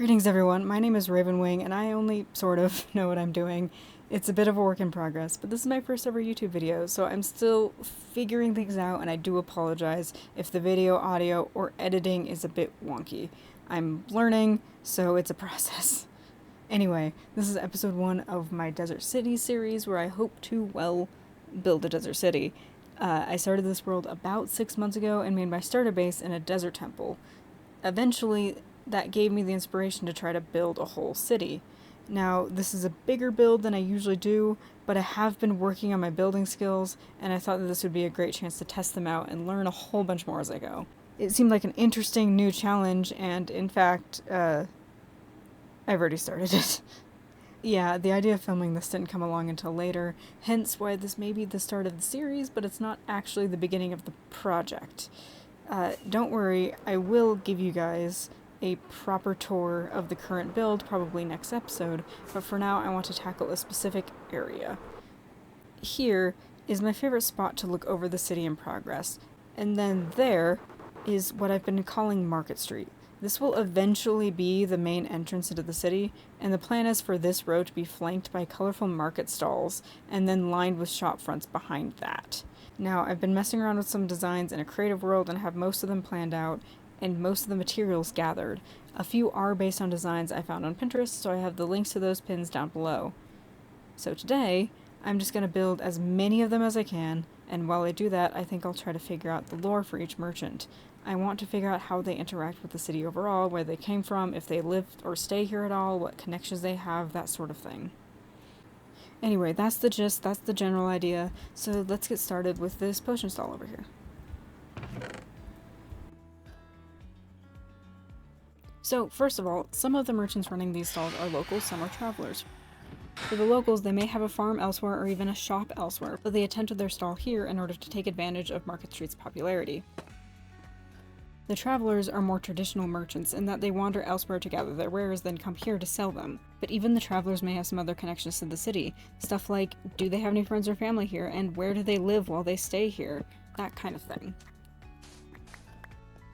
Greetings everyone, my name is Rayvenwing and I only sort of know what I'm doing. It's a bit of a work in progress, but this is my first ever YouTube video, so I'm still figuring things out and I do apologize if the video, audio, or editing is a bit wonky. I'm learning, so it's a process. Anyway, this is episode 1 of my Desert City series where I hope to, well, build a desert city. I started this world about 6 months ago and made my starter base in a desert temple. Eventually, that gave me the inspiration to try to build a whole city. Now, this is a bigger build than I usually do, but I have been working on my building skills, and I thought that this would be a great chance to test them out and learn a whole bunch more as I go. It seemed like an interesting new challenge, and in fact, I've already started it. Yeah, the idea of filming this didn't come along until later, hence why this may be the start of the series, but it's not actually the beginning of the project. Don't worry, I will give you guys a proper tour of the current build probably next episode, but for now I want to tackle a specific area. Here is my favorite spot to look over the city in progress, and then there is what I've been calling Market Street. This will eventually be the main entrance into the city, and the plan is for this road to be flanked by colorful market stalls, and then lined with shop fronts behind that. Now, I've been messing around with some designs in a creative world and have most of them planned out, and most of the materials gathered. A few are based on designs I found on Pinterest, so I have the links to those pins down below. So today, I'm just going to build as many of them as I can, and while I do that, I think I'll try to figure out the lore for each merchant. I want to figure out how they interact with the city overall, where they came from, if they live or stay here at all, what connections they have, that sort of thing. Anyway, that's the gist, that's the general idea, so let's get started with this potion stall over here. So, first of all, some of the merchants running these stalls are locals, some are travelers. For the locals, they may have a farm elsewhere or even a shop elsewhere, but they attend to their stall here in order to take advantage of Market Street's popularity. The travelers are more traditional merchants in that they wander elsewhere to gather their wares, then come here to sell them. But even the travelers may have some other connections to the city. Stuff like, do they have any friends or family here, and where do they live while they stay here? That kind of thing.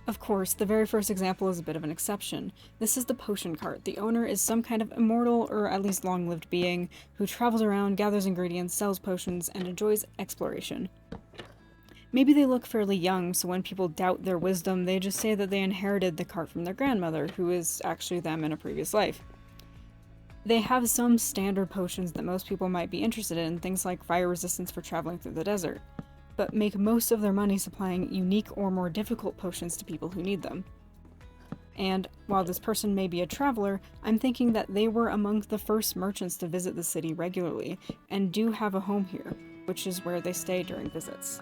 Of course, the very first example is a bit of an exception. This is the potion cart. The owner is some kind of immortal, or at least long-lived being, who travels around, gathers ingredients, sells potions, and enjoys exploration. Maybe they look fairly young, so when people doubt their wisdom, they just say that they inherited the cart from their grandmother, who is actually them in a previous life. They have some standard potions that most people might be interested in, things like fire resistance for traveling through the desert, but make most of their money supplying unique or more difficult potions to people who need them. And while this person may be a traveler, I'm thinking that they were among the first merchants to visit the city regularly, and do have a home here, which is where they stay during visits.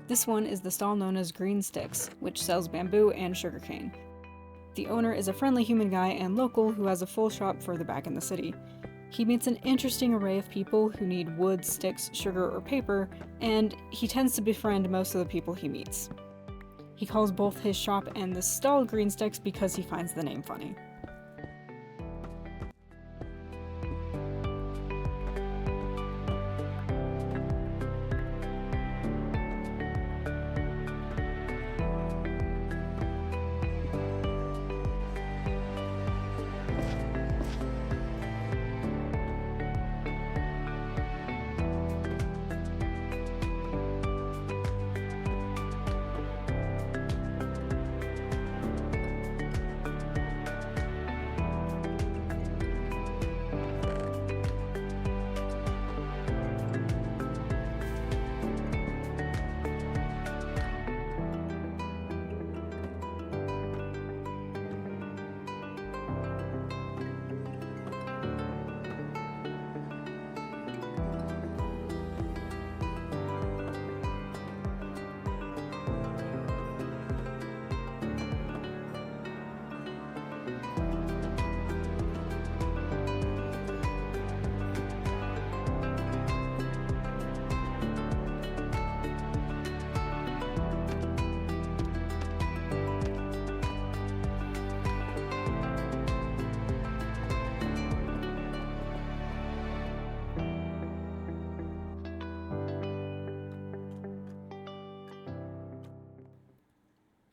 This one is the stall known as Green Sticks, which sells bamboo and sugarcane. The owner is a friendly human guy and local who has a full shop further back in the city. He meets an interesting array of people who need wood, sticks, sugar, or paper, and he tends to befriend most of the people he meets. He calls both his shop and the stall Green Sticks because he finds the name funny.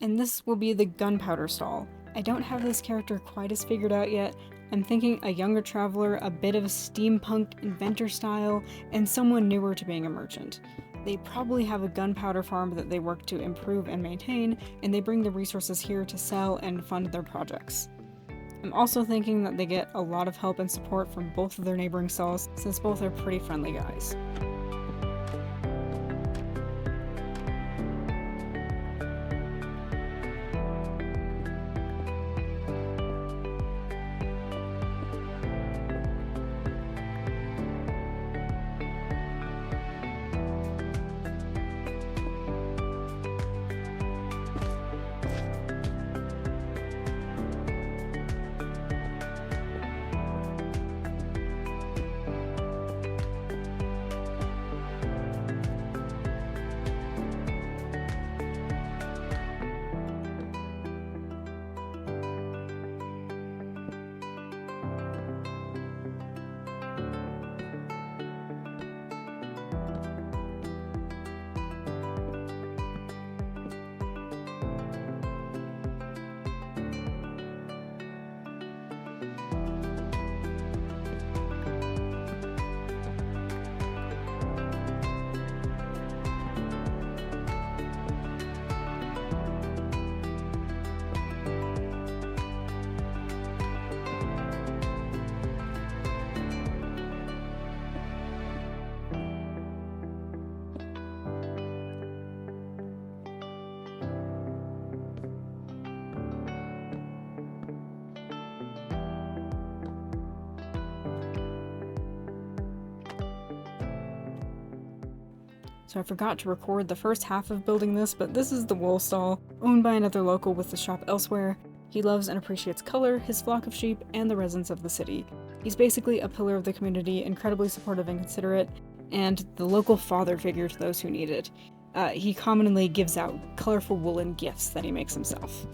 And this will be the Gunpowder stall. I don't have this character quite as figured out yet. I'm thinking a younger traveler, a bit of a steampunk inventor style, and someone newer to being a merchant. They probably have a gunpowder farm that they work to improve and maintain, and they bring the resources here to sell and fund their projects. I'm also thinking that they get a lot of help and support from both of their neighboring stalls, since both are pretty friendly guys. So I forgot to record the first half of building this, but this is the wool stall, owned by another local with the shop elsewhere. He loves and appreciates color, his flock of sheep, and the residents of the city. He's basically a pillar of the community, incredibly supportive and considerate, and the local father figure to those who need it. He commonly gives out colorful woolen gifts that he makes himself.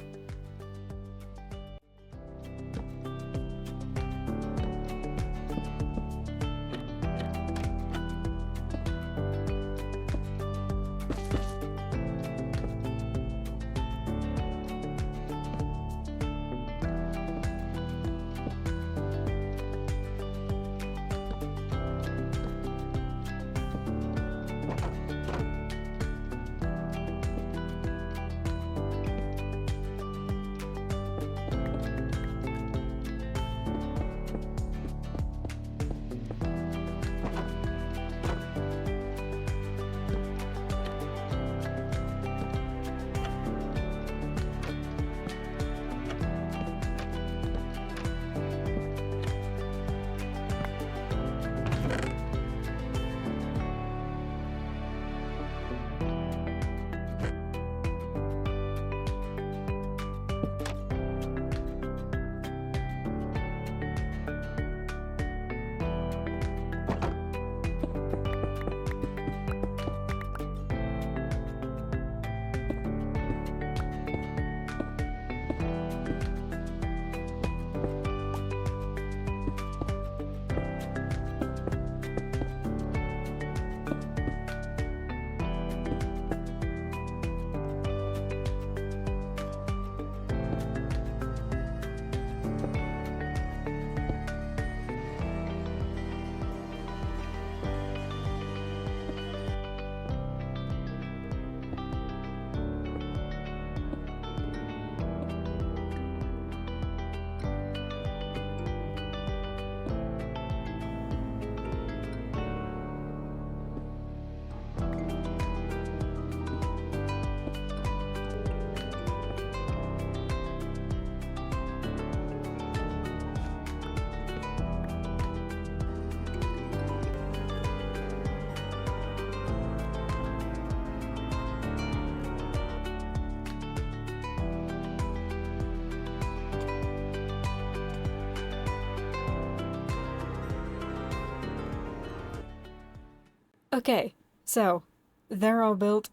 Okay, so they're all built.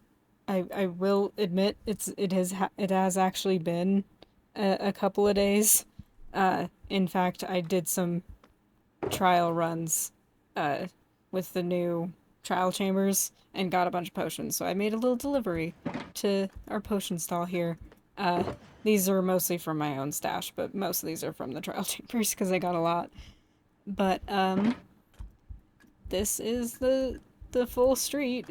I will admit it has actually been a couple of days. In fact, I did some trial runs uh, with the new trial chambers and got a bunch of potions. So I made a little delivery to our potion stall here. Uh, these are mostly from my own stash, but most of these are from the trial chambers because I got a lot. But this is the full street.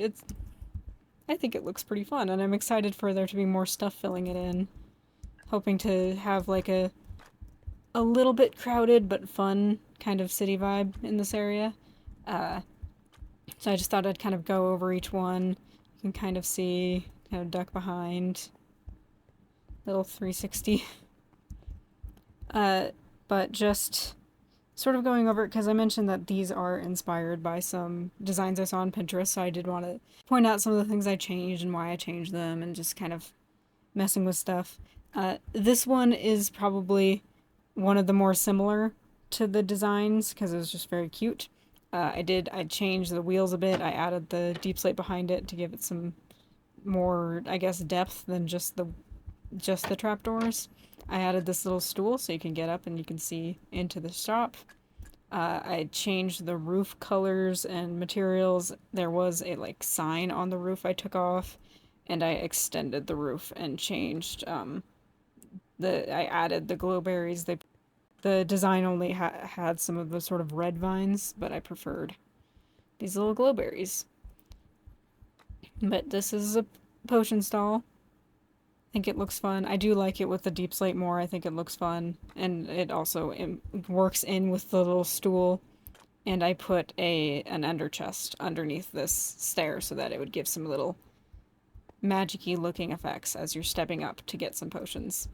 I think it looks pretty fun, and I'm excited for there to be more stuff filling it in. Hoping to have like a little bit crowded but fun kind of city vibe in this area. Uh, so I just thought I'd kind of go over each one. You can kind of see, kind of duck behind. Little 360. But just sort of going over it because I mentioned that these are inspired by some designs I saw on Pinterest, so I did want to point out some of the things I changed and why I changed them and just kind of messing with stuff. This one is probably one of the more similar to the designs because it was just very cute. I changed the wheels a bit. I added the deep slate behind it to give it some more, I guess, depth than just the trapdoors. I added this little stool so you can get up and you can see into the shop. I changed the roof colors and materials. There was a like sign on the roof I took off, and I extended the roof and changed I added the glowberries. The design only had some of the sort of red vines, but I preferred these little glowberries. But this is a potion stall. I think it looks fun. I do like it with the deep slate more. I think it looks fun, and it also works in with the little stool. And I put an under chest underneath this stair so that it would give some little magic-y looking effects as you're stepping up to get some potions.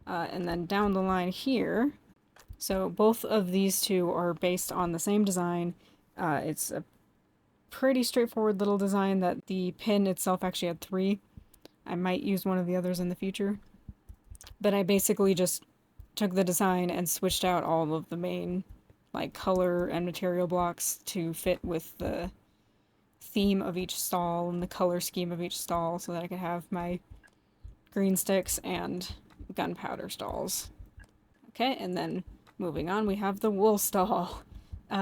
And then down the line here, so both of these two are based on the same design. It's a pretty straightforward little design that the pin itself actually had 3. I might use one of the others in the future. But I basically just took the design and switched out all of the main like color and material blocks to fit with the theme of each stall and the color scheme of each stall so that I could have my green sticks and gunpowder stalls. Okay, and then moving on, we have the wool stall.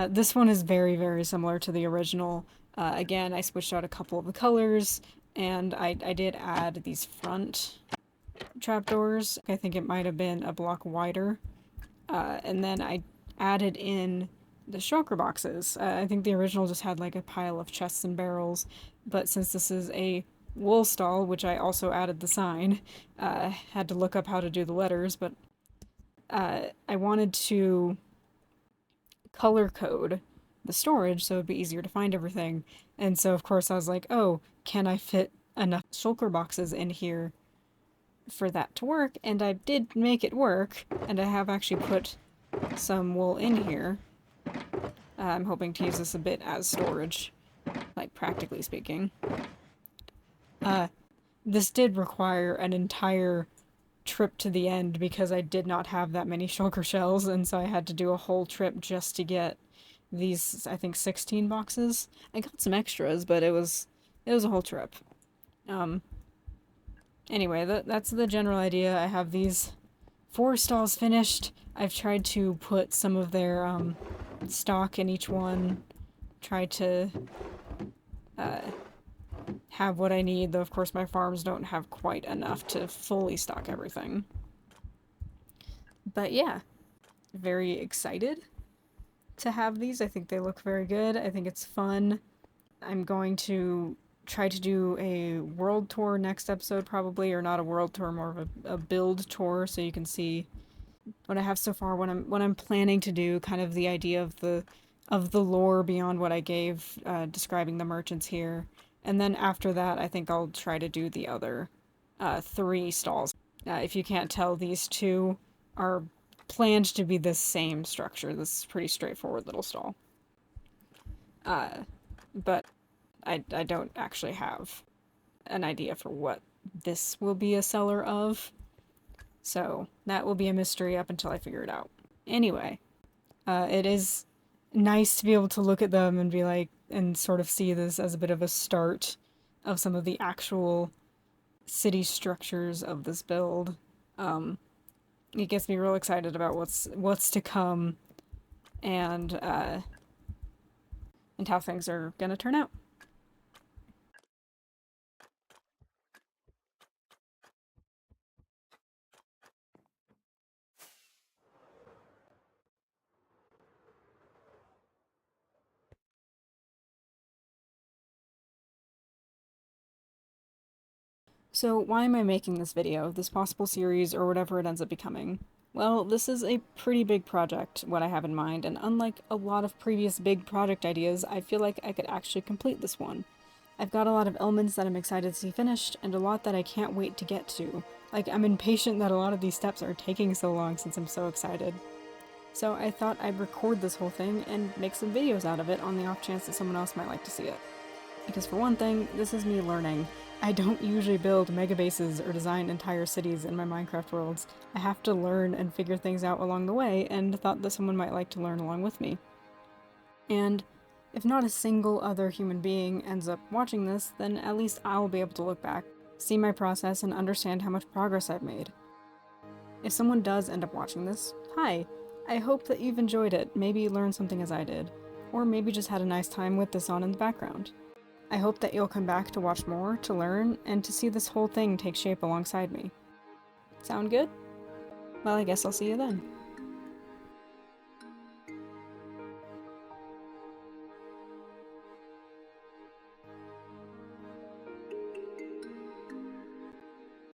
This one is very, very similar to the original. Again, I switched out a couple of the colors, and I did add these front trapdoors. I think it might have been a block wider. And then I added in the shulker boxes. I think the original just had like a pile of chests and barrels, but since this is a wool stall, which I also added the sign, had to look up how to do the letters, but I wanted to color code the storage so it'd be easier to find everything. And so, of course, I was like, oh, can I fit enough shulker boxes in here for that to work? And I did make it work, and I have actually put some wool in here. I'm hoping to use this a bit as storage, like practically speaking. This did require an entire trip to the end because I did not have that many shulker shells, and so I had to do a whole trip just to get these, I think, 16 boxes. I got some extras, but it was a whole trip. Anyway, that's the general idea. I have these 4 stalls finished. I've tried to put some of their stock in each one. Try to have what I need, though of course my farms don't have quite enough to fully stock everything. But yeah, very excited to have these. I think they look very good. I think it's fun. I'm going to try to do a world tour next episode probably, or not a world tour, more of a build tour so you can see what I have so far, what I'm planning to do, kind of the idea of the lore beyond what I gave describing the merchants here. And then after that, I think I'll try to do the other 3 stalls. If you can't tell, these 2 are planned to be the same structure. This is a pretty straightforward little stall. But I don't actually have an idea for what this will be a cellar of. So that will be a mystery up until I figure it out. Anyway, it is nice to be able to look at them and be like, and sort of see this as a bit of a start of some of the actual city structures of this build. Um, it gets me real excited about what's to come and how things are gonna turn out. So why am I making this video, this possible series, or whatever it ends up becoming? Well, this is a pretty big project, what I have in mind, and unlike a lot of previous big project ideas, I feel like I could actually complete this one. I've got a lot of elements that I'm excited to see finished, and a lot that I can't wait to get to. Like, I'm impatient that a lot of these steps are taking so long since I'm so excited. So I thought I'd record this whole thing and make some videos out of it on the off chance that someone else might like to see it. Because for one thing, this is me learning. I don't usually build mega bases or design entire cities in my Minecraft worlds. I have to learn and figure things out along the way, and thought that someone might like to learn along with me. And if not a single other human being ends up watching this, then at least I'll be able to look back, see my process, and understand how much progress I've made. If someone does end up watching this, hi! I hope that you've enjoyed it, maybe learned something as I did, or maybe just had a nice time with this on in the background. I hope that you'll come back to watch more, to learn, and to see this whole thing take shape alongside me. Sound good? Well, I guess I'll see you then.